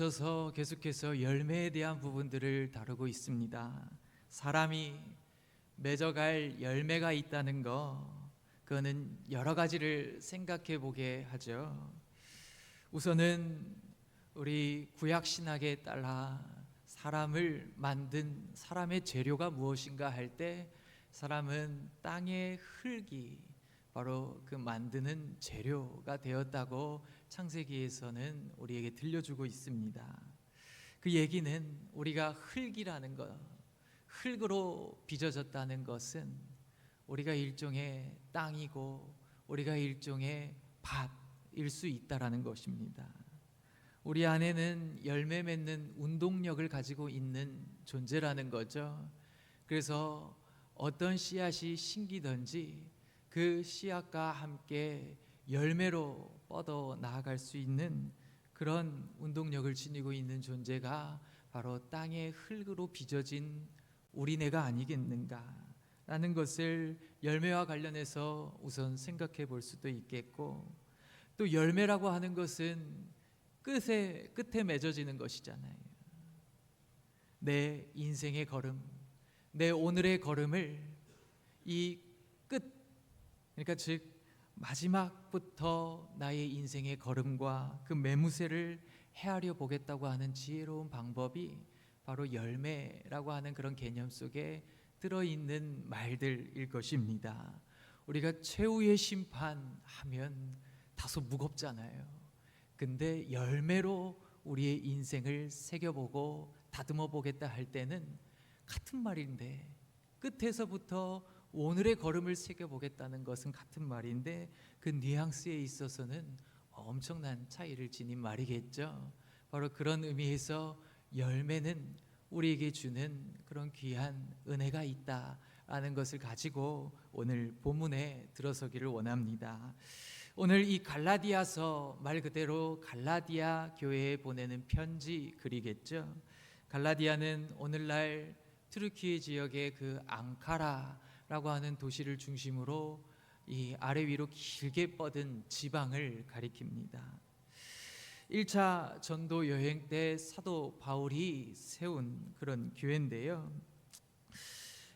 이어서 계속해서 열매에 대한 부분들을 다루고 있습니다. 사람이 맺어갈 열매가 있다는 거, 그거는 여러 가지를 생각해 보게 하죠. 우선은 우리 구약 신학에 따라 사람을 만든 사람의 재료가 무엇인가 할 때 사람은 땅의 흙이 바로 그 만드는 재료가 되었다고 창세기에서는 우리에게 들려주고 있습니다. 그 얘기는 우리가 흙이라는 것, 흙으로 빚어졌다는 것은 우리가 일종의 땅이고 우리가 일종의 밭일 수 있다라는 것입니다. 우리 안에는 열매 맺는 운동력을 가지고 있는 존재라는 거죠. 그래서 어떤 씨앗이 심기든지 그 씨앗과 함께 열매로 뻗어 나아갈 수 있는 그런 운동력을 지니고 있는 존재가 바로 땅의 흙으로 빚어진 우리네가 아니겠는가 라는 것을 열매와 관련해서 우선 생각해 볼 수도 있겠고, 또 열매라고 하는 것은 끝에 맺어지는 것이잖아요. 내 인생의 걸음, 내 오늘의 걸음을 이 끝, 그러니까 즉 마지막부터 나의 인생의 걸음과 그 매무새를 헤아려 보겠다고 하는 지혜로운 방법이 바로 열매라고 하는 그런 개념 속에 들어있는 말들일 것입니다. 우리가 최후의 심판하면 다소 무겁잖아요. 근데 열매로 우리의 인생을 새겨보고 다듬어 보겠다 할 때는 같은 말인데, 끝에서부터 오늘의 걸음을 새겨보겠다는 것은 같은 말인데 그 뉘앙스에 있어서는 엄청난 차이를 지닌 말이겠죠. 바로 그런 의미에서 열매는 우리에게 주는 그런 귀한 은혜가 있다라는 것을 가지고 오늘 본문에 들어서기를 원합니다. 오늘 이 갈라디아서, 말 그대로 갈라디아 교회에 보내는 편지 글이겠죠. 갈라디아는 오늘날 트르키예 지역의 그 앙카라라고 하는 도시를 중심으로 이 아래 위로 길게 뻗은 지방을 가리킵니다. 1차 전도 여행 때 사도 바울이 세운 그런 교회인데요.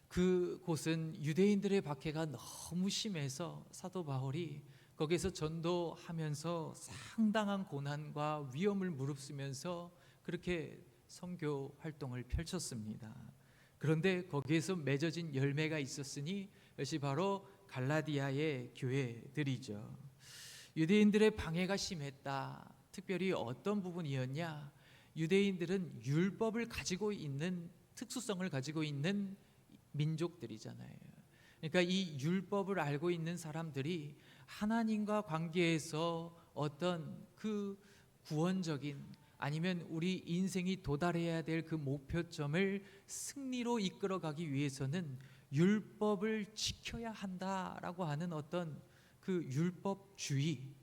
그 곳은 유대인들의 박해가 너무 심해서 사도 바울이 거기서 전도하면서 상당한 고난과 위험을 무릅쓰면서 그렇게 선교 활동을 펼쳤습니다. 그런데 거기에서 맺어진 열매가 있었으니 이것이 바로 갈라디아의 교회들이죠. 유대인들의 방해가 심했다. 특별히 어떤 부분이었냐? 유대인들은 율법을 가지고 있는, 특수성을 가지고 있는 민족들이잖아요. 그러니까 이 율법을 알고 있는 사람들이 하나님과 관계에서 어떤 그 구원적인, 아니면 우리 인생이 도달해야 될 그 목표점을 승리로 이끌어가기 위해서는 율법을 지켜야 한다라고 하는 어떤 그 율법주의,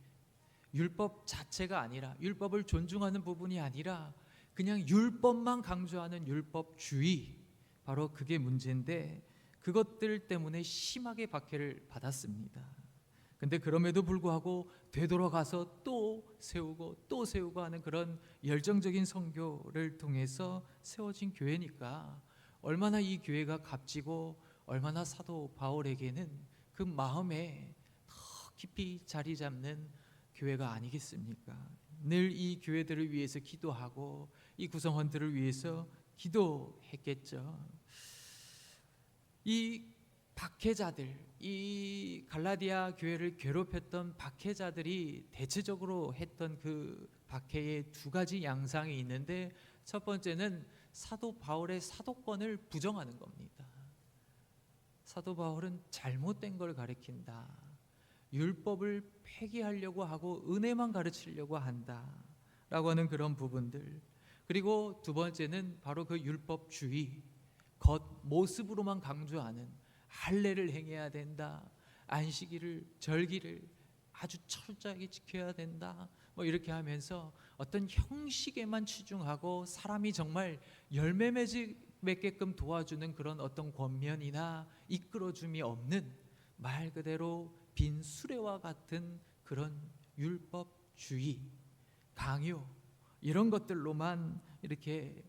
율법 자체가 아니라, 율법을 존중하는 부분이 아니라 그냥 율법만 강조하는 율법주의, 바로 그게 문제인데 그것들 때문에 심하게 박해를 받았습니다. 근데 그럼에도 불구하고 되돌아가서 또 세우고 하는 그런 열정적인 선교를 통해서 세워진 교회니까 얼마나 이 교회가 값지고 얼마나 사도 바울에게는 그 마음에 더 깊이 자리 잡는 교회가 아니겠습니까? 늘 이 교회들을 위해서 기도하고 이 구성원들을 위해서 기도했겠죠. 이 박해자들, 이 갈라디아 교회를 괴롭혔던 박해자들이 대체적으로 했던 그 박해의 두 가지 양상이 있는데, 첫 번째는 사도 바울의 사도권을 부정하는 겁니다. 사도 바울은 잘못된 걸 가리킨다, 율법을 폐기하려고 하고 은혜만 가르치려고 한다라고 하는 그런 부분들. 그리고 두 번째는 바로 그 율법주의, 겉모습으로만 강조하는, 할례를 행해야 된다, 안식일을, 절기를 아주 철저하게 지켜야 된다, 뭐 이렇게 하면서 어떤 형식에만 치중하고 사람이 정말 열매 맺게끔 도와주는 그런 어떤 권면이나 이끌어줌이 없는, 말 그대로 빈 수레와 같은 그런 율법주의, 강요, 이런 것들로만 이렇게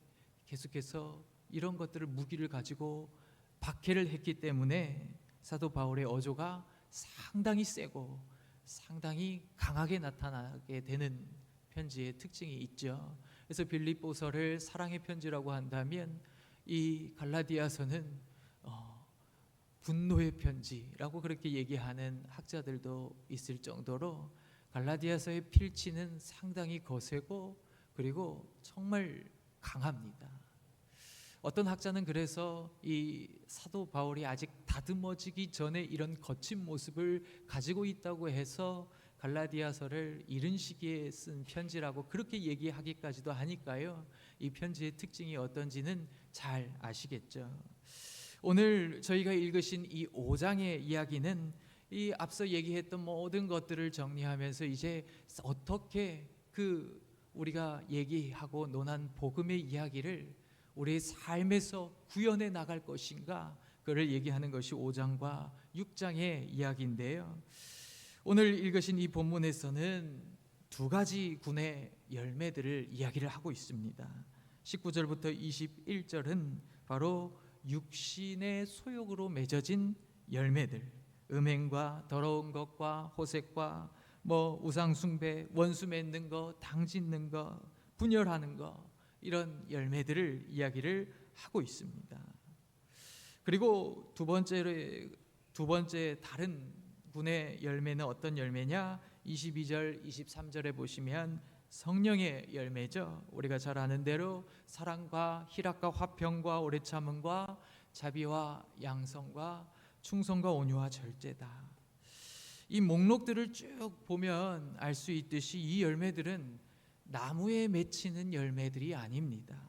계속해서 이런 것들을 무기를 가지고 박해를 했기 때문에 사도 바울의 어조가 상당히 세고 상당히 강하게 나타나게 되는 편지의 특징이 있죠. 그래서 빌립보서를 사랑의 편지라고 한다면 이 갈라디아서는 분노의 편지라고 그렇게 얘기하는 학자들도 있을 정도로 갈라디아서의 필치는 상당히 거세고 그리고 정말 강합니다. 어떤 학자는 그래서 이 사도 바울이 아직 다듬어지기 전에 이런 거친 모습을 가지고 있다고 해서 갈라디아서를 이른 시기에 쓴 편지라고 그렇게 얘기하기까지도 하니까요. 이 편지의 특징이 어떤지는 잘 아시겠죠. 오늘 저희가 읽으신 이 5장의 이야기는 이 앞서 얘기했던 모든 것들을 정리하면서 이제 어떻게 우리가 얘기하고 논한 복음의 이야기를 우리의 삶에서 구현해 나갈 것인가, 그를 얘기하는 것이 5장과 6장의 이야기인데요. 오늘 읽으신 이 본문에서는 두 가지 군의 열매들을 이야기를 하고 있습니다. 19절부터 21절은 바로 육신의 소욕으로 맺어진 열매들, 음행과 더러운 것과 호색과 우상숭배, 원수 맺는 거, 당 짓는 거, 분열하는 거, 이런 열매들을 이야기를 하고 있습니다. 그리고 두 번째 다른 군의 열매는 어떤 열매냐? 22절, 23절에 보시면 성령의 열매죠. 우리가 잘 아는 대로 사랑과 희락과 화평과 오래 참음과 자비와 양성과 충성과 온유와 절제다. 이 목록들을 쭉 보면 알 수 있듯이 이 열매들은 나무에 맺히는 열매들이 아닙니다.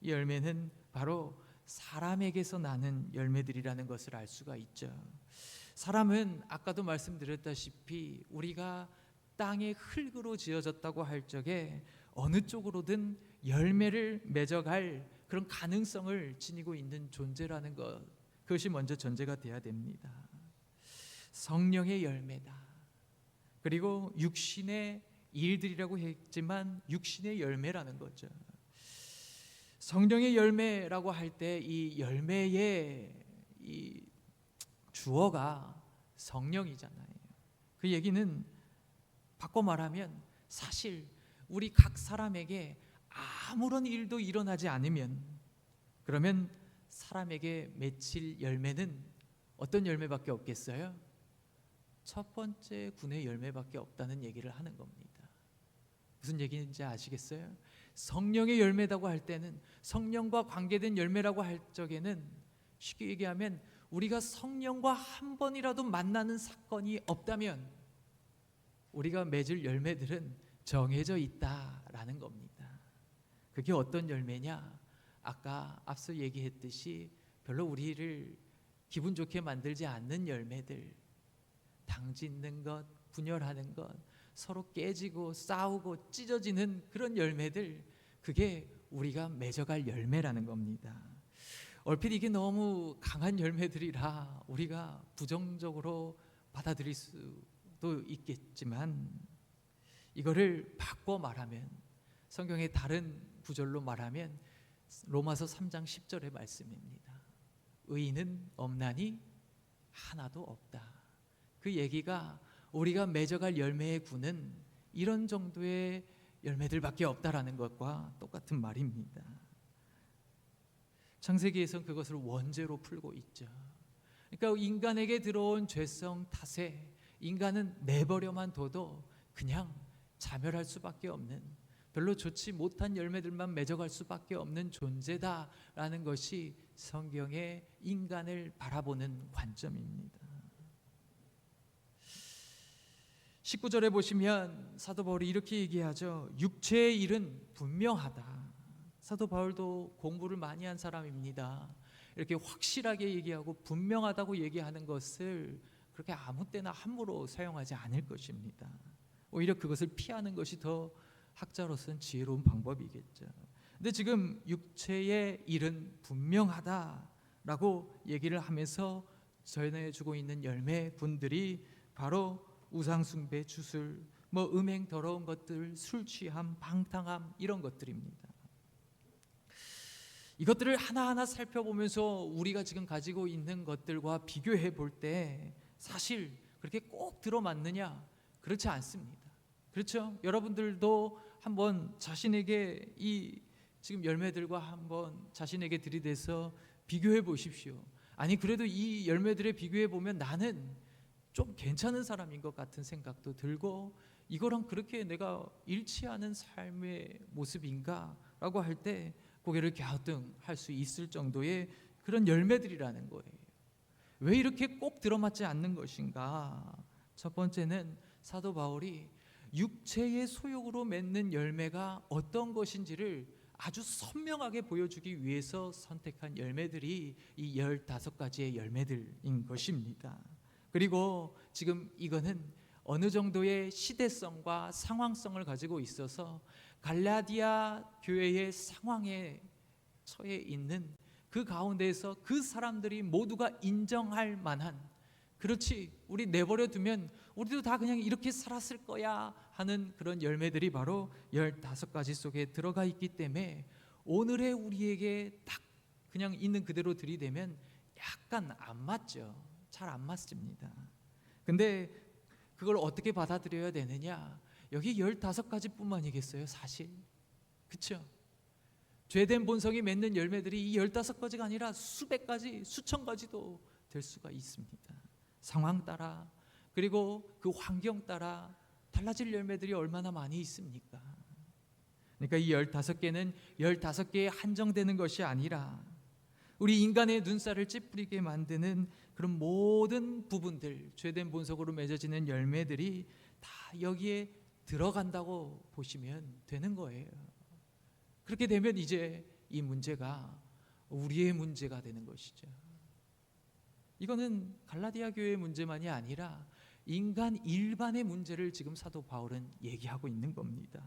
이 열매는 바로 사람에게서 나는 열매들이라는 것을 알 수가 있죠. 사람은 아까도 말씀드렸다시피 우리가 땅의 흙으로 지어졌다고 할 적에 어느 쪽으로든 열매를 맺어갈 그런 가능성을 지니고 있는 존재라는 것, 그것이 먼저 전제가 돼야 됩니다. 성령의 열매다. 그리고 육신의 일들이라고 했지만 육신의 열매라는 거죠. 성령의 열매라고 할 때 이 열매의 이 주어가 성령이잖아요. 그 얘기는 바꿔 말하면 사실 우리 각 사람에게 아무런 일도 일어나지 않으면 그러면 사람에게 맺힐 열매는 어떤 열매밖에 없겠어요? 첫 번째 군의 열매밖에 없다는 얘기를 하는 겁니다. 무슨 얘기인지 아시겠어요? 성령의 열매라고 할 때는, 성령과 관계된 열매라고 할 적에는 쉽게 얘기하면 우리가 성령과 한 번이라도 만나는 사건이 없다면 우리가 맺을 열매들은 정해져 있다라는 겁니다. 그게 어떤 열매냐? 아까 앞서 얘기했듯이 별로 우리를 기분 좋게 만들지 않는 열매들, 당짓는 것, 분열하는 것, 서로 깨지고 싸우고 찢어지는 그런 열매들, 그게 우리가 맺어갈 열매라는 겁니다. 얼핏 이게 너무 강한 열매들이라 우리가 부정적으로 받아들일 수도 있겠지만 이거를 바꿔 말하면, 성경의 다른 구절로 말하면 로마서 3장 10절의 말씀입니다. 의인은 없나니 하나도 없다. 그 얘기가 우리가 맺어갈 열매의 군은 이런 정도의 열매들밖에 없다라는 것과 똑같은 말입니다. 창세기에선 그것을 원죄로 풀고 있죠. 그러니까 인간에게 들어온 죄성 탓에 인간은 내버려만 둬도 그냥 자멸할 수밖에 없는, 별로 좋지 못한 열매들만 맺어갈 수밖에 없는 존재다라는 것이 성경의 인간을 바라보는 관점입니다. 19절에 보시면 사도 바울이 이렇게 얘기하죠. 육체의 일은 분명하다. 사도 바울도 공부를 많이 한 사람입니다. 이렇게 확실하게 얘기하고 분명하다고 얘기하는 것을 그렇게 아무 때나 함부로 사용하지 않을 것입니다. 오히려 그것을 피하는 것이 더 학자로서는 지혜로운 방법이겠죠. 근데 지금 육체의 일은 분명하다라고 얘기를 하면서 전해주고 있는 열매군들이 바로 우상숭배, 주술, 뭐 음행, 더러운 것들, 술 취함, 방탕함 이런 것들입니다. 이것들을 하나하나 살펴보면서 우리가 지금 가지고 있는 것들과 비교해 볼 때 사실 그렇게 꼭 들어맞느냐? 그렇지 않습니다. 그렇죠? 여러분들도 한번 자신에게 이 지금 열매들과 한번 자신에게 들이대서 비교해 보십시오. 아니 그래도 이 열매들에 비교해 보면 나는 좀 괜찮은 사람인 것 같은 생각도 들고 이거랑 그렇게 내가 일치하는 삶의 모습인가? 라고 할 때 고개를 갸우뚱할 수 있을 정도의 그런 열매들이라는 거예요. 왜 이렇게 꼭 들어맞지 않는 것인가? 첫 번째는 사도 바울이 육체의 소욕으로 맺는 열매가 어떤 것인지를 아주 선명하게 보여주기 위해서 선택한 열매들이 이 15가지의 열매들인 것입니다. 그리고 지금 이거는 어느 정도의 시대성과 상황성을 가지고 있어서 갈라디아 교회의 상황에 처해 있는 그 가운데에서 그 사람들이 모두가 인정할 만한, 그렇지 우리 내버려 두면 우리도 다 그냥 이렇게 살았을 거야 하는 그런 열매들이 바로 15가지 속에 들어가 있기 때문에 오늘의 우리에게 딱 그냥 있는 그대로 들이대면 약간 안 맞죠. 잘 안 맞습니다. 근데 그걸 어떻게 받아들여야 되느냐? 여기 15가지 뿐만이겠어요 사실? 그렇죠? 죄된 본성이 맺는 열매들이 이 15가지가 아니라 수백 가지, 수천 가지도 될 수가 있습니다. 상황 따라, 그리고 그 환경 따라 달라질 열매들이 얼마나 많이 있습니까? 그러니까 이 15개는 15개에 한정되는 것이 아니라 우리 인간의 눈살을 찌푸리게 만드는 그런 모든 부분들, 죄된 본성으로 맺어지는 열매들이 다 여기에 들어간다고 보시면 되는 거예요. 그렇게 되면 이제 이 문제가 우리의 문제가 되는 것이죠. 이거는 갈라디아 교회의 문제만이 아니라 인간 일반의 문제를 지금 사도 바울은 얘기하고 있는 겁니다.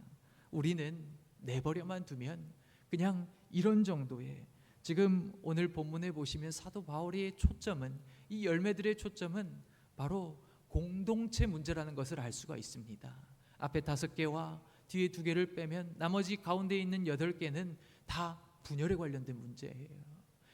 우리는 내버려만 두면 그냥 이런 정도의, 지금 오늘 본문에 보시면 사도 바울의 초점은, 이 열매들의 초점은 바로 공동체 문제라는 것을 알 수가 있습니다. 앞에 5개와 뒤에 2개를 빼면 나머지 가운데 있는 8개는 다 분열에 관련된 문제예요.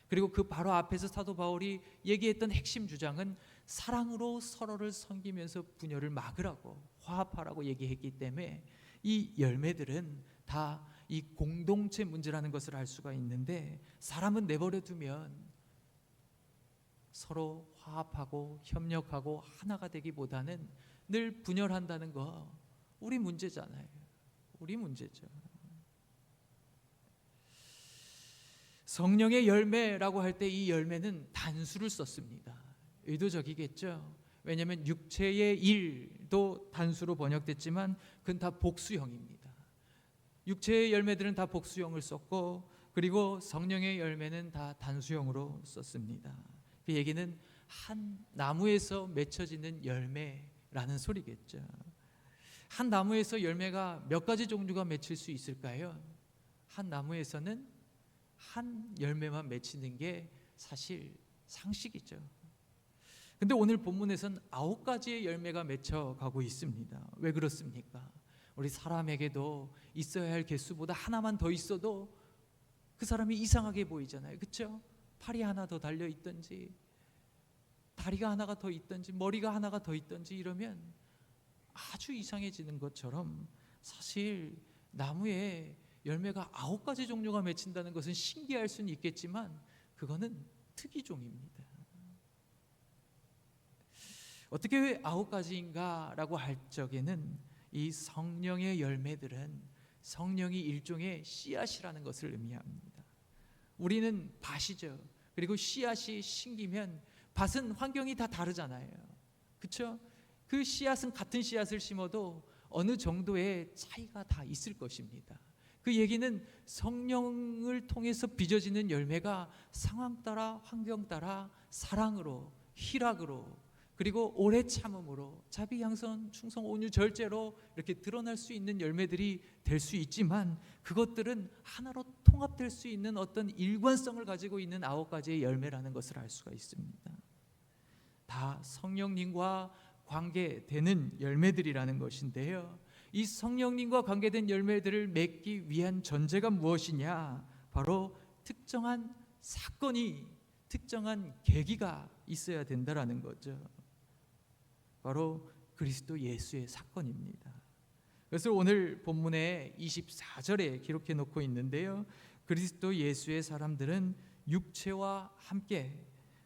그리고 그 바로 앞에서 사도 바울이 얘기했던 핵심 주장은 사랑으로 서로를 섬기면서 분열을 막으라고, 화합하라고 얘기했기 때문에 이 열매들은 다 이 공동체 문제라는 것을 알 수가 있는데, 사람은 내버려 두면 서로 화합하고 협력하고 하나가 되기보다는 늘 분열한다는 거 우리 문제잖아요. 우리 문제죠. 성령의 열매라고 할 때 이 열매는 단수를 썼습니다. 의도적이겠죠. 왜냐하면 육체의 일도 단수로 번역됐지만 그건 다 복수형입니다. 육체의 열매들은 다 복수형을 썼고, 그리고 성령의 열매는 다 단수형으로 썼습니다. 그 얘기는 한 나무에서 맺혀지는 열매라는 소리겠죠. 한 나무에서 열매가 몇 가지 종류가 맺힐 수 있을까요? 한 나무에서는 한 열매만 맺히는 게 사실 상식이죠. 근데 오늘 본문에서는 9가지의 열매가 맺혀가고 있습니다. 왜 그렇습니까? 우리 사람에게도 있어야 할 개수보다 하나만 더 있어도 그 사람이 이상하게 보이잖아요. 그렇죠? 팔이 하나 더 달려 있든지, 다리가 하나가 더 있든지, 머리가 하나가 더 있든지 이러면 아주 이상해지는 것처럼 사실 나무에 열매가 9가지 종류가 맺힌다는 것은 신기할 수는 있겠지만 그거는 특이종입니다. 어떻게 왜 9가지인가 라고 할 적에는 이 성령의 열매들은 성령이 일종의 씨앗이라는 것을 의미합니다. 우리는 밭이죠. 그리고 씨앗이 심기면 밭은 환경이 다 다르잖아요. 그렇죠? 그 씨앗은 같은 씨앗을 심어도 어느 정도의 차이가 다 있을 것입니다. 그 얘기는 성령을 통해서 빚어지는 열매가 상황 따라, 환경 따라 사랑으로, 희락으로, 그리고 오래 참음으로, 자비, 양선, 충성, 온유, 절제로 이렇게 드러날 수 있는 열매들이 될 수 있지만 그것들은 하나로 통합될 수 있는 어떤 일관성을 가지고 있는 9가지의 열매라는 것을 알 수가 있습니다. 다 성령님과 관계되는 열매들이라는 것인데요. 이 성령님과 관계된 열매들을 맺기 위한 전제가 무엇이냐? 바로 특정한 사건이, 특정한 계기가 있어야 된다라는 거죠. 바로 그리스도 예수의 사건입니다. 그래서 오늘 본문의 24절에 기록해 놓고 있는데요. 그리스도 예수의 사람들은 육체와 함께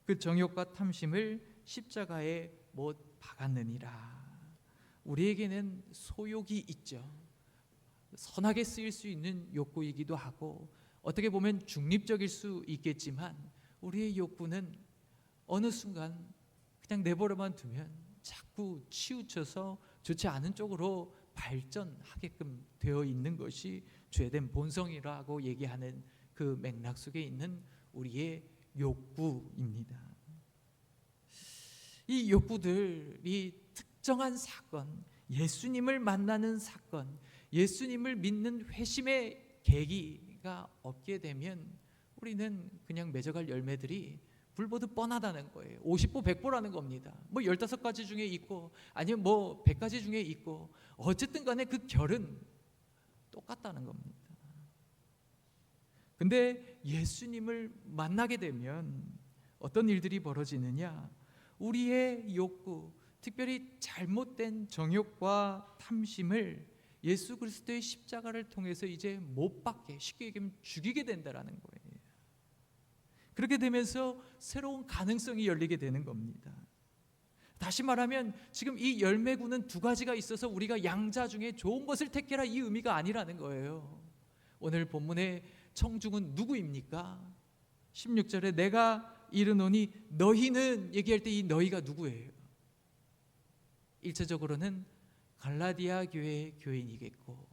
그 정욕과 탐심을 십자가에 못 박았느니라. 우리에게는 소욕이 있죠. 선하게 쓰일 수 있는 욕구이기도 하고 어떻게 보면 중립적일 수 있겠지만 우리의 욕구는 어느 순간 그냥 내버려만 두면 자꾸 치우쳐서 좋지 않은 쪽으로 발전하게끔 되어 있는 것이 죄된 본성이라고 얘기하는 그 맥락 속에 있는 우리의 욕구입니다. 이 욕구들이 특정한 사건, 예수님을 만나는 사건, 예수님을 믿는 회심의 계기가 없게 되면 우리는 그냥 맺어갈 열매들이 불보듯 뻔하다는 거예요. 50보 100보라는 겁니다. 뭐 15가지 중에 있고 아니면 뭐 100가지 중에 있고 어쨌든 간에 그 결은 똑같다는 겁니다. 근데 예수님을 만나게 되면 어떤 일들이 벌어지느냐? 우리의 욕구, 특별히 잘못된 정욕과 탐심을 예수 그리스도의 십자가를 통해서 이제 못 박게, 쉽게 얘기하면 죽이게 된다라는 거예요. 그렇게 되면서 새로운 가능성이 열리게 되는 겁니다. 다시 말하면 지금 이 열매구는 두 가지가 있어서 우리가 양자 중에 좋은 것을 택해라 이 의미가 아니라는 거예요. 오늘 본문의 청중은 누구입니까? 16절에 내가 이르노니 너희는 얘기할 때 이 너희가 누구예요? 일차적으로는 갈라디아 교회의 교인이겠고,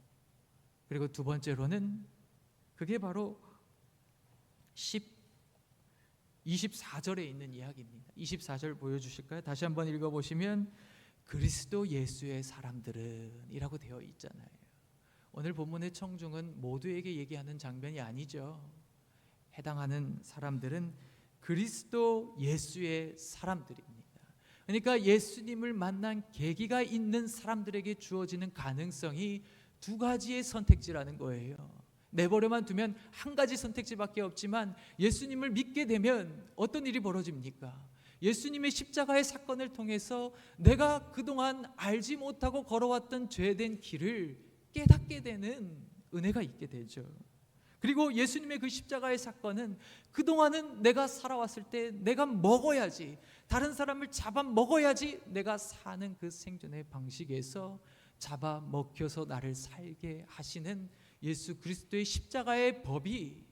그리고 두 번째로는 그게 바로 24절에 있는 이야기입니다. 24절 보여주실까요? 다시 한번 읽어보시면 그리스도 예수의 사람들은 이라고 되어 있잖아요. 오늘 본문의 청중은 모두에게 얘기하는 장면이 아니죠. 해당하는 사람들은 그리스도 예수의 사람들입니다. 그러니까 예수님을 만난 계기가 있는 사람들에게 주어지는 가능성이 두 가지의 선택지라는 거예요. 내버려만 두면 한 가지 선택지밖에 없지만 예수님을 믿게 되면 어떤 일이 벌어집니까? 예수님의 십자가의 사건을 통해서 내가 그동안 알지 못하고 걸어왔던 죄된 길을 깨닫게 되는 은혜가 있게 되죠. 그리고 예수님의 그 십자가의 사건은 그동안은 내가 살아왔을 때 내가 먹어야지, 다른 사람을 잡아먹어야지 내가 사는 그 생존의 방식에서 잡아먹혀서 나를 살게 하시는 예수 그리스도의 십자가의 법이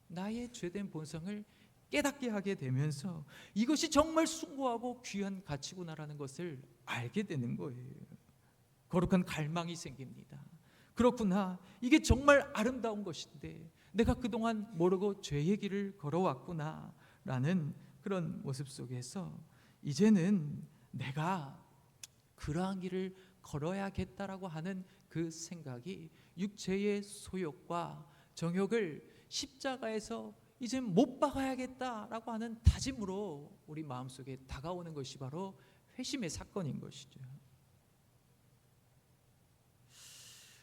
나의 죄된 본성을 깨닫게 하게 되면서 이것이 정말 숭고하고 귀한 가치구나라는 것을 알게 되는 거예요. 거룩한 갈망이 생깁니다. 그렇구나, 이게 정말 아름다운 것인데 내가 그동안 모르고 죄의 길을 걸어왔구나 라는 그런 모습 속에서 이제는 내가 그러한 길을 걸어야겠다라고 하는 그 생각이 육체의 소욕과 정욕을 십자가에서 이제 못 박아야겠다라고 하는 다짐으로 우리 마음속에 다가오는 것이 바로 회심의 사건인 것이죠.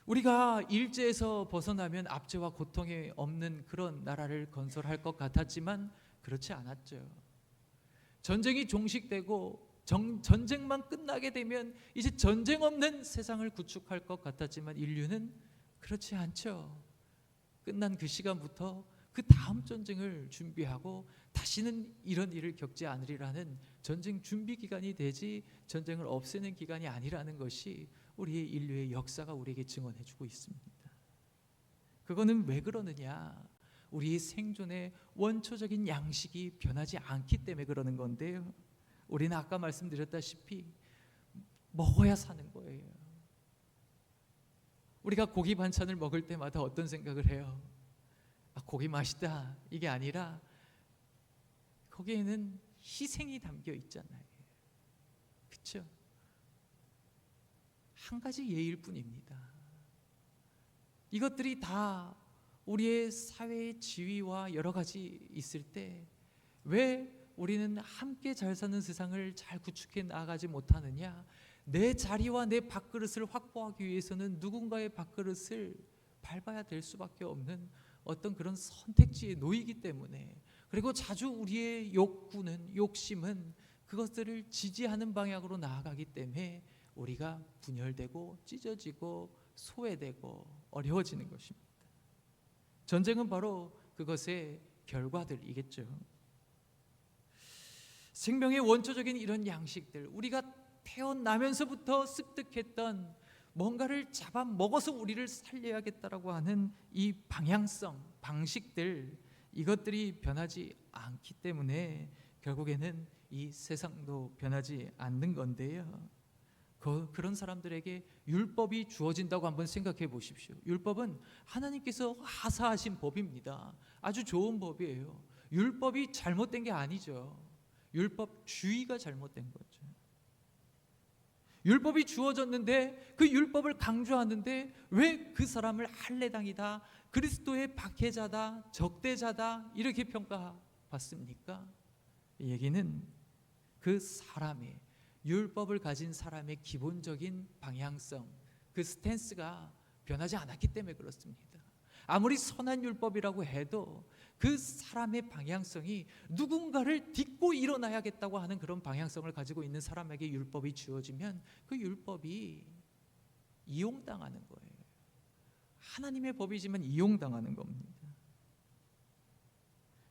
우리가 일제에서 벗어나면 압제와 고통이 없는 그런 나라를 건설할 것 같았지만 그렇지 않았죠. 전쟁이 종식되고 전쟁만 끝나게 되면 이제 전쟁 없는 세상을 구축할 것 같았지만 인류는 그렇지 않죠. 끝난 그 시간부터 그 다음 전쟁을 준비하고 다시는 이런 일을 겪지 않으리라는 전쟁 준비 기간이 되지 전쟁을 없애는 기간이 아니라는 것이 우리의 인류의 역사가 우리에게 증언해주고 있습니다. 그거는 왜 그러느냐? 우리의 생존의 원초적인 양식이 변하지 않기 때문에 그러는 건데요. 우리는 아까 말씀드렸다시피 먹어야 사는 거예요. 우리가 고기 반찬을 먹을 때마다 어떤 생각을 해요? 아, 고기 맛있다 이게 아니라 거기에는 희생이 담겨 있잖아요. 그렇죠? 한 가지 예일 뿐입니다. 이것들이 다 우리의 사회의 지위와 여러 가지 있을 때 왜 우리는 함께 잘 사는 세상을 잘 구축해 나가지 못하느냐? 내 자리와 내 밥그릇을 확보하기 위해서는 누군가의 밥그릇을 밟아야 될 수밖에 없는 어떤 그런 선택지에 놓이기 때문에, 그리고 자주 우리의 욕구는, 욕심은 그것들을 지지하는 방향으로 나아가기 때문에 우리가 분열되고 찢어지고 소외되고 어려워지는 것입니다. 전쟁은 바로 그것의 결과들이겠죠. 생명의 원초적인 이런 양식들, 우리가 태어나면서부터 습득했던 뭔가를 잡아먹어서 우리를 살려야겠다라고 하는 이 방향성, 방식들, 이것들이 변하지 않기 때문에 결국에는 이 세상도 변하지 않는 건데요. 그런 사람들에게 율법이 주어진다고 한번 생각해 보십시오. 율법은 하나님께서 하사하신 법입니다. 아주 좋은 법이에요. 율법이 잘못된 게 아니죠. 율법주의가 잘못된 거죠. 율법이 주어졌는데 그 율법을 강조하는데 왜 그 사람을 할례당이다, 그리스도의 박해자다, 적대자다 이렇게 평가받습니까? 이 얘기는 그 사람의, 율법을 가진 사람의 기본적인 방향성, 그 스탠스가 변하지 않았기 때문에 그렇습니다. 아무리 선한 율법이라고 해도 그 사람의 방향성이 누군가를 딛고 일어나야겠다고 하는 그런 방향성을 가지고 있는 사람에게 율법이 주어지면 그 율법이 이용당하는 거예요. 하나님의 법이지만 이용당하는 겁니다.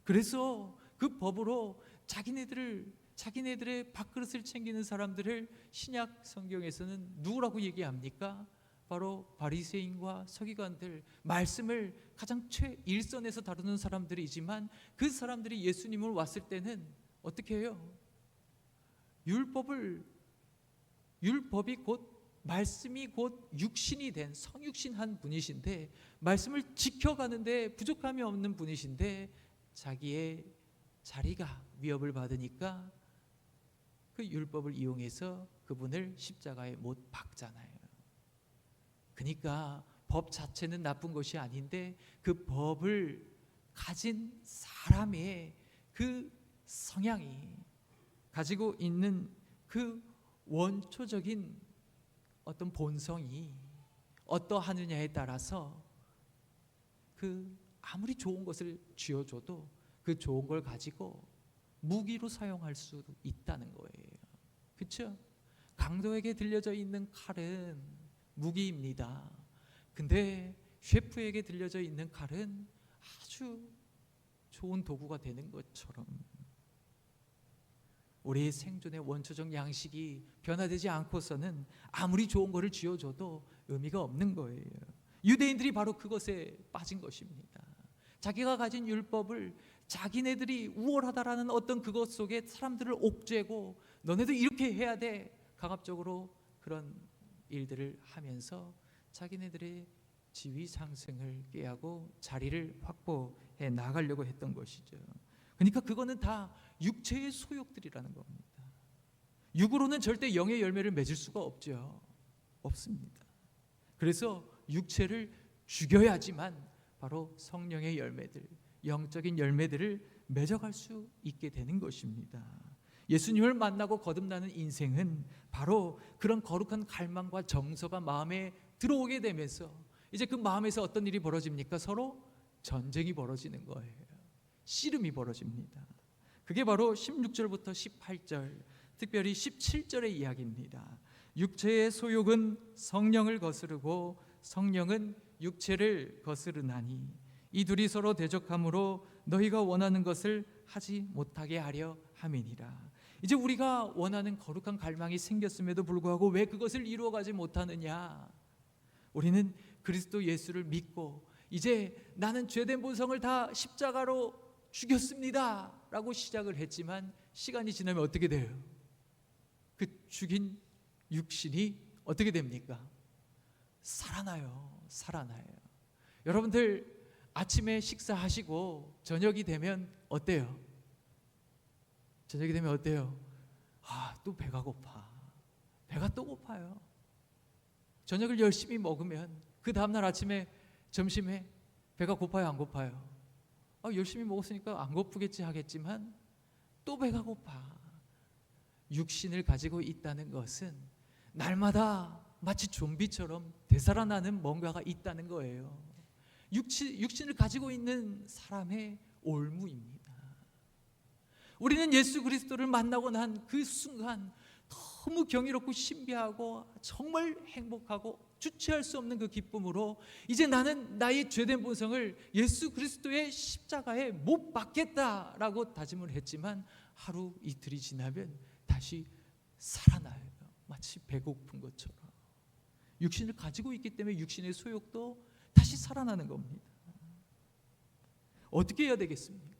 그래서 그 법으로 자기네들의 밥그릇을 챙기는 사람들을 신약 성경에서는 누구라고 얘기합니까? 바로 바리새인과 서기관들, 말씀을 가장 최일선에서 다루는 사람들이지만 그 사람들이 예수님을 왔을 때는 어떻게 해요? 율법이 곧 말씀이 곧 육신이 된 성육신한 분이신데, 말씀을 지켜가는데 부족함이 없는 분이신데 자기의 자리가 위협을 받으니까 그 율법을 이용해서 그분을 십자가에 못 박잖아요. 그러니까 법 자체는 나쁜 것이 아닌데 그 법을 가진 사람의 그 성향이 가지고 있는 그 원초적인 어떤 본성이 어떠하느냐에 따라서 그 아무리 좋은 것을 쥐어줘도 그 좋은 걸 가지고 무기로 사용할 수 있다는 거예요. 그렇죠? 강도에게 들려져 있는 칼은 무기입니다. 근데 셰프에게 들려져 있는 칼은 아주 좋은 도구가 되는 것처럼 우리의 생존의 원초적 양식이 변화되지 않고서는 아무리 좋은 것을 쥐어줘도 의미가 없는 거예요. 유대인들이 바로 그것에 빠진 것입니다. 자기가 가진 율법을 자기네들이 우월하다라는 어떤 그것 속에 사람들을 옥죄고 너네도 이렇게 해야 돼, 강압적으로 그런 일들을 하면서 자기네들의 지위 상승을 꾀하고 자리를 확보해 나가려고 했던 것이죠. 그러니까 그거는 다 육체의 소욕들이라는 겁니다. 육으로는 절대 영의 열매를 맺을 수가 없습니다. 그래서 육체를 죽여야지만 바로 성령의 열매들, 영적인 열매들을 맺어갈 수 있게 되는 것입니다. 예수님을 만나고 거듭나는 인생은 바로 그런 거룩한 갈망과 정서가 마음에 들어오게 되면서 이제 그 마음에서 어떤 일이 벌어집니까? 서로 전쟁이 벌어지는 거예요. 씨름이 벌어집니다. 그게 바로 16절부터 18절, 특별히 17절의 이야기입니다. 육체의 소욕은 성령을 거스르고 성령은 육체를 거스르나니 이 둘이 서로 대적함으로 너희가 원하는 것을 하지 못하게 하려 함이니라. 이제 우리가 원하는 거룩한 갈망이 생겼음에도 불구하고 왜 그것을 이루어가지 못하느냐? 우리는 그리스도 예수를 믿고 이제 나는 죄된 본성을 다 십자가로 죽였습니다 라고 시작을 했지만 시간이 지나면 어떻게 돼요? 그 죽인 육신이 어떻게 됩니까? 살아나요. 여러분들 아침에 식사하시고 저녁이 되면 어때요? 또 배가 고파. 배가 또 고파요. 저녁을 열심히 먹으면 그 다음날 아침에 점심에 배가 고파요, 안 고파요? 열심히 먹었으니까 안 고프겠지 하겠지만 또 배가 고파. 육신을 가지고 있다는 것은 날마다 마치 좀비처럼 되살아나는 뭔가가 있다는 거예요. 육신을 가지고 있는 사람의 올무입니다. 우리는 예수 그리스도를 만나고 난 그 순간 너무 경이롭고 신비하고 정말 행복하고 주체할 수 없는 그 기쁨으로 이제 나는 나의 죄된 본성을 예수 그리스도의 십자가에 못 박겠다라고 다짐을 했지만 하루 이틀이 지나면 다시 살아나요. 마치 배고픈 것처럼. 육신을 가지고 있기 때문에 육신의 소욕도 다시 살아나는 겁니다. 어떻게 해야 되겠습니까?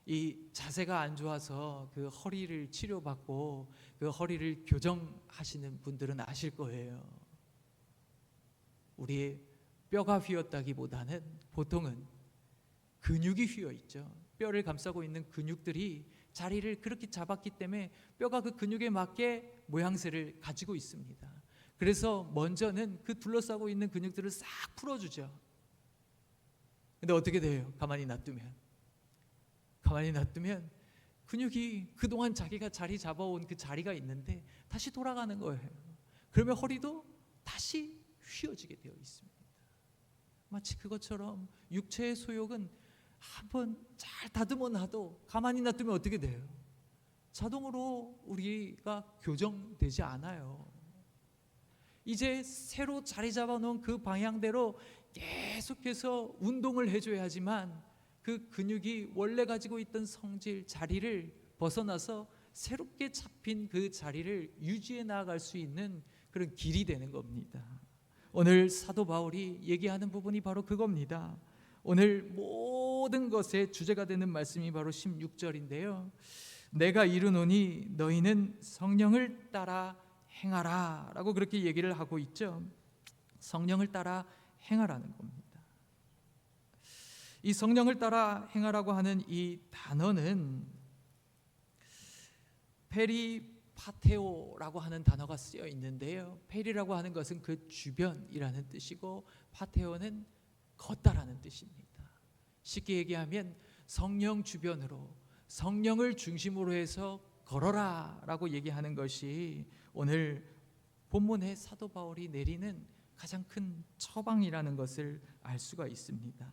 이 자세가 안 좋아서 그 허리를 치료받고 그 허리를 교정하시는 분들은 아실 거예요. 우리의 뼈가 휘었다기보다는 보통은 근육이 휘어 있죠. 뼈를 감싸고 있는 근육들이 자리를 그렇게 잡았기 때문에 뼈가 그 근육에 맞게 모양새를 가지고 있습니다. 그래서 먼저는 그 둘러싸고 있는 근육들을 싹 풀어주죠. 근데 어떻게 돼요? 가만히 놔두면 근육이 그동안 자기가 자리 잡아온 그 자리가 있는데 다시 돌아가는 거예요. 그러면 허리도 다시 휘어지게 되어 있습니다. 마치 그것처럼 육체의 소욕은 한번 잘 다듬어 놔도 가만히 놔두면 어떻게 돼요? 자동으로 우리가 교정되지 않아요. 이제 새로 자리 잡아놓은 그 방향대로 계속해서 운동을 해줘야지만 그 근육이 원래 가지고 있던 성질, 자리를 벗어나서 새롭게 잡힌 그 자리를 유지해 나아갈 수 있는 그런 길이 되는 겁니다. 오늘 사도 바울이 얘기하는 부분이 바로 그겁니다. 오늘 모든 것의 주제가 되는 말씀이 바로 16절인데요. 내가 이르노니 너희는 성령을 따라 행하라 라고 그렇게 얘기를 하고 있죠. 성령을 따라 행하라는 겁니다. 이 성령을 따라 행하라고 하는 이 단어는 페리파테오라고 하는 단어가 쓰여 있는데요. 페리라고 하는 것은 그 주변이라는 뜻이고 파테오는 걷다라는 뜻입니다. 쉽게 얘기하면 성령 주변으로 성령을 중심으로 해서 걸어라 라고 얘기하는 것이 오늘 본문의 사도 바울이 내리는 가장 큰 처방이라는 것을 알 수가 있습니다.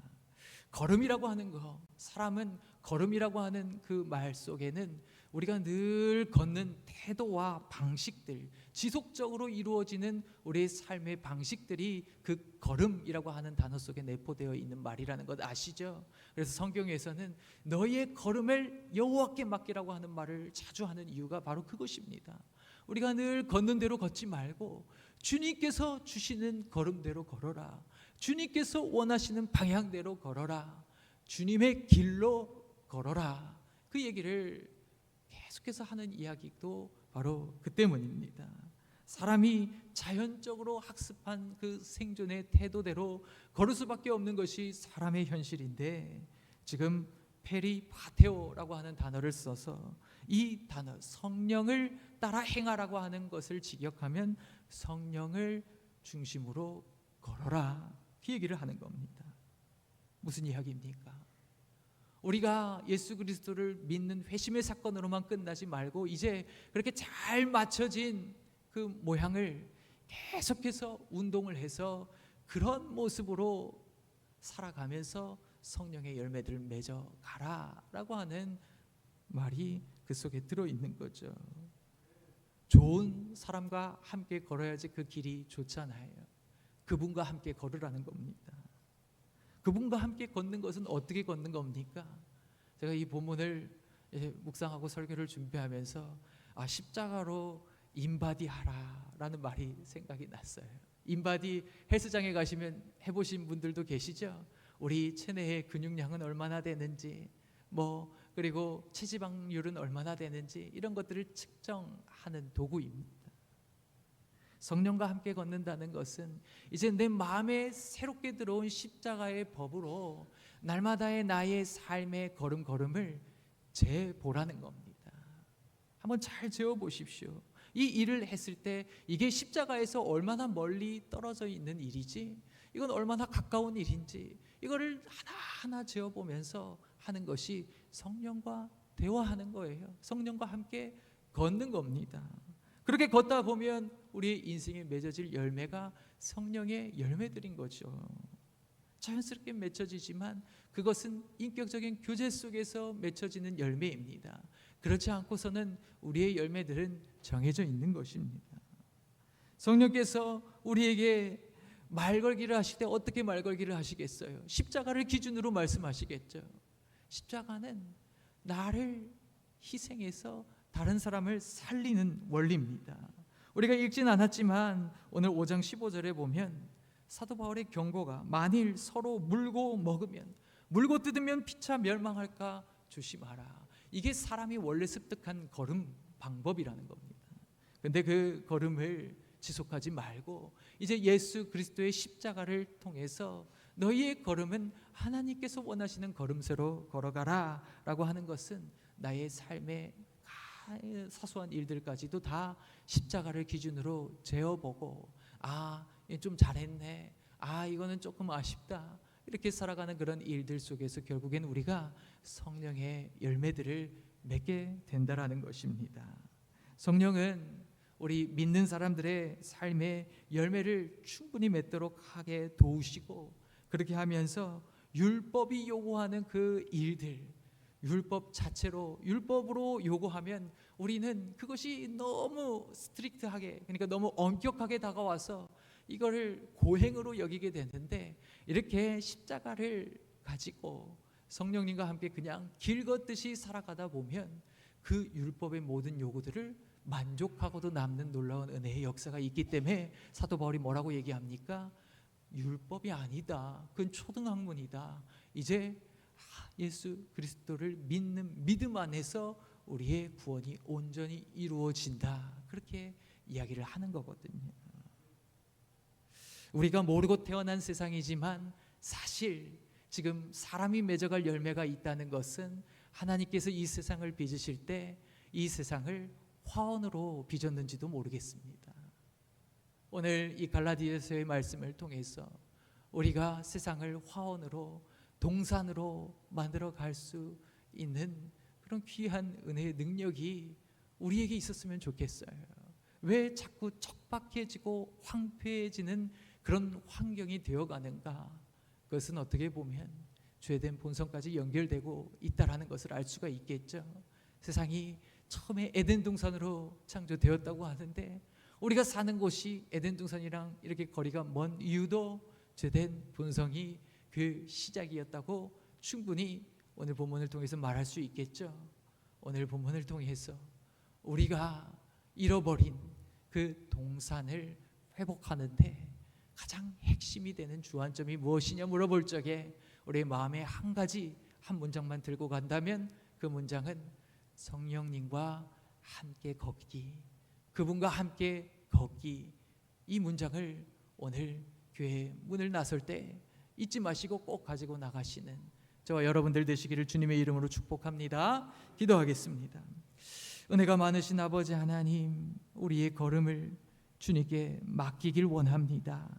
걸음이라고 하는 거, 사람은 걸음이라고 하는 그 말 속에는 우리가 늘 걷는 태도와 방식들, 지속적으로 이루어지는 우리의 삶의 방식들이 그 걸음이라고 하는 단어 속에 내포되어 있는 말이라는 것 아시죠? 그래서 성경에서는 너희의 걸음을 여호와께 맡기라고 하는 말을 자주 하는 이유가 바로 그것입니다. 우리가 늘 걷는 대로 걷지 말고 주님께서 주시는 걸음대로 걸어라. 주님께서 원하시는 방향대로 걸어라. 주님의 길로 걸어라. 그 얘기를 계속해서 하는 이야기도 바로 그 때문입니다. 사람이 자연적으로 학습한 그 생존의 태도대로 걸을 수밖에 없는 것이 사람의 현실인데 지금 페리파테오라고 하는 단어를 써서 이 단어 성령을 따라 행하라고 하는 것을 직역하면 성령을 중심으로 걸어라 그 얘기를 하는 겁니다. 무슨 이야기입니까? 우리가 예수 그리스도를 믿는 회심의 사건으로만 끝나지 말고 이제 그렇게 잘 맞춰진 그 모양을 계속해서 운동을 해서 그런 모습으로 살아가면서 성령의 열매들을 맺어 가라라고 하는 말이 그 속에 들어있는 거죠. 좋은 사람과 함께 걸어야지 그 길이 좋잖아요. 그분과 함께 걸으라는 겁니다. 그분과 함께 걷는 것은 어떻게 걷는 겁니까? 제가 이 본문을 묵상하고 설교를 준비하면서 십자가로 인바디 하라라는 말이 생각이 났어요. 인바디 헬스장에 가시면 해보신 분들도 계시죠? 우리 체내의 근육량은 얼마나 되는지 그리고 체지방률은 얼마나 되는지 이런 것들을 측정하는 도구입니다. 성령과 함께 걷는다는 것은 이제 내 마음에 새롭게 들어온 십자가의 법으로 날마다의 나의 삶의 걸음걸음을 재보라는 겁니다. 한번 잘 재어보십시오. 이 일을 했을 때 이게 십자가에서 얼마나 멀리 떨어져 있는 일이지, 이건 얼마나 가까운 일인지 이거를 하나하나 재어보면서 하는 것이 성령과 대화하는 거예요. 성령과 함께 걷는 겁니다. 그렇게 걷다 보면 우리의 인생에 맺어질 열매가 성령의 열매들인 거죠. 자연스럽게 맺혀지지만 그것은 인격적인 교제 속에서 맺혀지는 열매입니다. 그렇지 않고서는 우리의 열매들은 정해져 있는 것입니다. 성령께서 우리에게 말 걸기를 하실 때 어떻게 말 걸기를 하시겠어요? 십자가를 기준으로 말씀하시겠죠. 십자가는 나를 희생해서 다른 사람을 살리는 원리입니다. 우리가 읽진 않았지만 오늘 5장 15절에 보면 사도 바울의 경고가 만일 서로 물고 먹으면 물고 뜯으면 피차 멸망할까 조심하라. 이게 사람이 원래 습득한 걸음 방법이라는 겁니다. 근데 그 걸음을 지속하지 말고 이제 예수 그리스도의 십자가를 통해서 너희의 걸음은 하나님께서 원하시는 걸음새로 걸어가라 라고 하는 것은 나의 삶의 사소한 일들까지도 다 십자가를 기준으로 재어보고 좀 잘했네, 이거는 조금 아쉽다, 이렇게 살아가는 그런 일들 속에서 결국엔 우리가 성령의 열매들을 맺게 된다라는 것입니다. 성령은 우리 믿는 사람들의 삶의 열매를 충분히 맺도록 하게 도우시고, 그렇게 하면서 율법이 요구하는 그 일들, 율법 자체로 율법으로 요구하면 우리는 그것이 너무 스트릭트하게, 그러니까 너무 엄격하게 다가와서 이거를 고행으로 여기게 되는데, 이렇게 십자가를 가지고 성령님과 함께 그냥 길 걷듯이 살아가다 보면 그 율법의 모든 요구들을 만족하고도 남는 놀라운 은혜의 역사가 있기 때문에 사도 바울이 뭐라고 얘기합니까? 율법이 아니다, 그건 초등학문이다. 이제 예수 그리스도를 믿는 믿음 안에서 우리의 구원이 온전히 이루어진다, 그렇게 이야기를 하는 거거든요. 우리가 모르고 태어난 세상이지만 사실 지금 사람이 맺어갈 열매가 있다는 것은 하나님께서 이 세상을 빚으실 때 이 세상을 화원으로 빚었는지도 모르겠습니다. 오늘 이 갈라디아서의 말씀을 통해서 우리가 세상을 화원으로, 동산으로 만들어 갈 수 있는 그런 귀한 은혜의 능력이 우리에게 있었으면 좋겠어요. 왜 자꾸 척박해지고 황폐해지는 그런 환경이 되어가는가? 그것은 어떻게 보면 죄된 본성까지 연결되고 있다라는 것을 알 수가 있겠죠. 세상이 처음에 에덴 동산으로 창조되었다고 하는데 우리가 사는 곳이 에덴 동산이랑 이렇게 거리가 먼 이유도 죄된 본성이 그 시작이었다고 충분히 오늘 본문을 통해서 말할 수 있겠죠. 오늘 본문을 통해서 우리가 잃어버린 그 동산을 회복하는데 가장 핵심이 되는 주안점이 무엇이냐 물어볼 적에 우리의 마음에 한 가지, 한 문장만 들고 간다면 그 문장은 성령님과 함께 걷기, 그분과 함께 걷기. 이 문장을 오늘 교회 문을 나설 때 잊지 마시고 꼭 가지고 나가시는 저와 여러분들 되시기를 주님의 이름으로 축복합니다. 기도하겠습니다. 은혜가 많으신 아버지 하나님, 우리의 걸음을 주님께 맡기길 원합니다.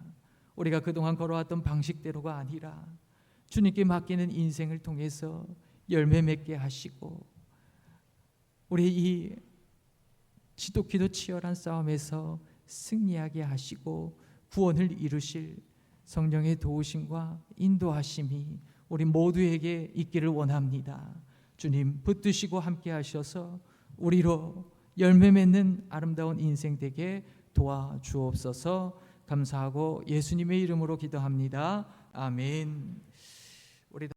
우리가 그동안 걸어왔던 방식대로가 아니라 주님께 맡기는 인생을 통해서 열매 맺게 하시고, 우리 이 지독히도 치열한 싸움에서 승리하게 하시고 구원을 이루실 성령의 도우심과 인도하심이 우리 모두에게 있기를 원합니다. 주님 붙드시고 함께 하셔서 우리로 열매 맺는 아름다운 인생 되게 도와주옵소서. 감사하고 예수님의 이름으로 기도합니다. 아멘.